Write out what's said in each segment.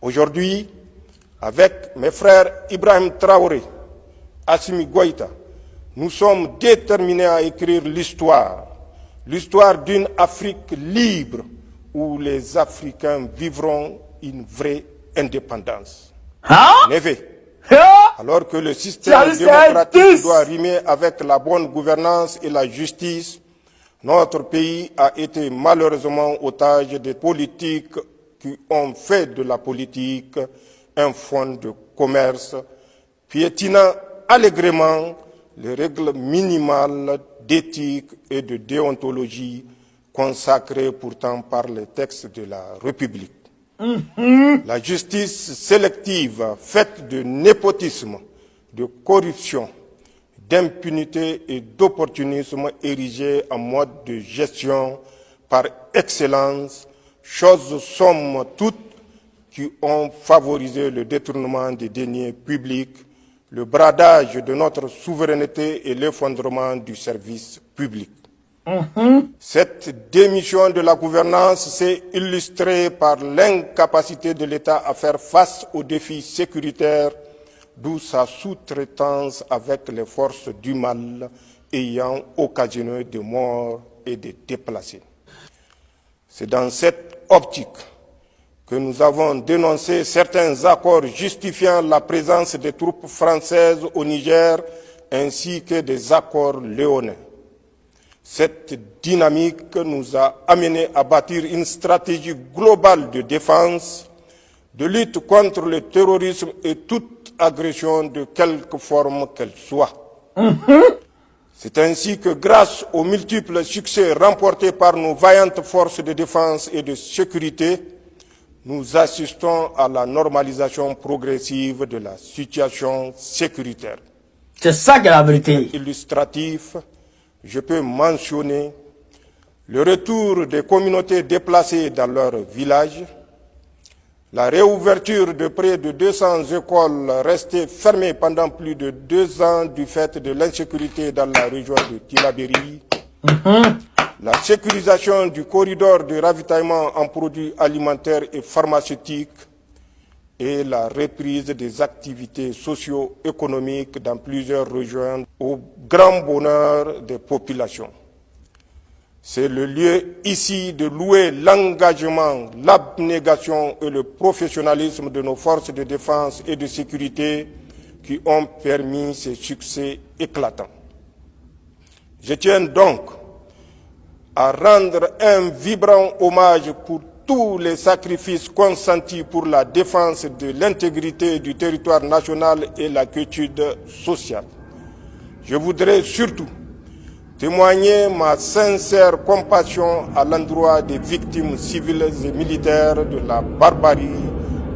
Aujourd'hui, avec mes frères Ibrahim Traoré, Assimi Goïta, nous sommes déterminés à écrire l'histoire d'une Afrique libre où les Africains vivront une vraie indépendance. En effet, alors que le système démocratique doit rimer avec la bonne gouvernance et la justice, notre pays a été malheureusement otage des politiques qui ont fait de la politique un fonds de commerce, piétinant allègrement les règles minimales d'éthique et de déontologie consacrées pourtant par les textes de la République. La justice sélective, faite de népotisme, de corruption, d'impunité et d'opportunisme érigée en mode de gestion par excellence, choses somme toute qui ont favorisé le détournement des deniers publics, le bradage de notre souveraineté et l'effondrement du service public. Cette démission de la gouvernance s'est illustrée par l'incapacité de l'État à faire face aux défis sécuritaires, d'où sa sous-traitance avec les forces du mal ayant occasionné des morts et des déplacés. C'est dans cette optique que nous avons dénoncé certains accords justifiant la présence des troupes françaises au Niger ainsi que des accords léonins. Cette dynamique nous a amenés à bâtir une stratégie globale de défense, de lutte contre le terrorisme et toute agression de quelque forme qu'elle soit. C'est ainsi que grâce aux multiples succès remportés par nos vaillantes forces de défense et de sécurité, nous assistons à la normalisation progressive de la situation sécuritaire. C'est ça qui est la vérité. Illustratif, je peux mentionner le retour des communautés déplacées dans leurs villages, la réouverture de près de 200 écoles restées fermées pendant plus de 2 ans du fait de l'insécurité dans la région de Tillabéri, la sécurisation du corridor de ravitaillement en produits alimentaires et pharmaceutiques et la reprise des activités socio-économiques dans plusieurs régions au grand bonheur des populations. C'est le lieu ici de louer l'engagement, l'abnégation et le professionnalisme de nos forces de défense et de sécurité qui ont permis ces succès éclatants. Je tiens donc à rendre un vibrant hommage pour tous les sacrifices consentis pour la défense de l'intégrité du territoire national et la quiétude sociale. Je voudrais surtout témoigner ma sincère compassion à l'endroit des victimes civiles et militaires de la barbarie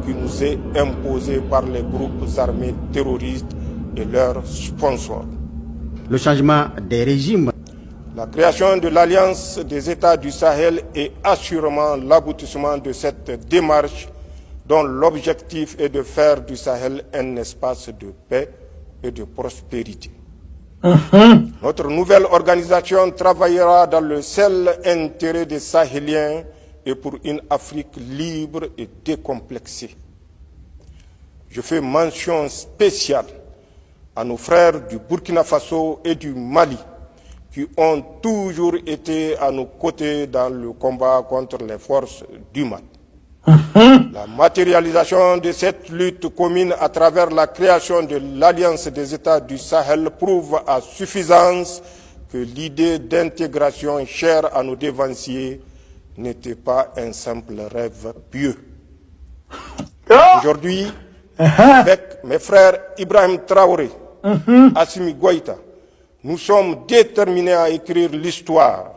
qui nous est imposée par les groupes armés terroristes et leurs sponsors. Le changement des régimes. La création de l'Alliance des États du Sahel est assurément l'aboutissement de cette démarche dont l'objectif est de faire du Sahel un espace de paix et de prospérité. Notre nouvelle organisation travaillera dans le seul intérêt des Sahéliens et pour une Afrique libre et décomplexée. Je fais mention spéciale à nos frères du Burkina Faso et du Mali qui ont toujours été à nos côtés dans le combat contre les forces du mal. La matérialisation de cette lutte commune à travers la création de l'Alliance des États du Sahel prouve à suffisance que l'idée d'intégration chère à nos dévanciers n'était pas un simple rêve pieux. Aujourd'hui, avec mes frères Ibrahim Traoré, Assimi Goïta, nous sommes déterminés à écrire l'histoire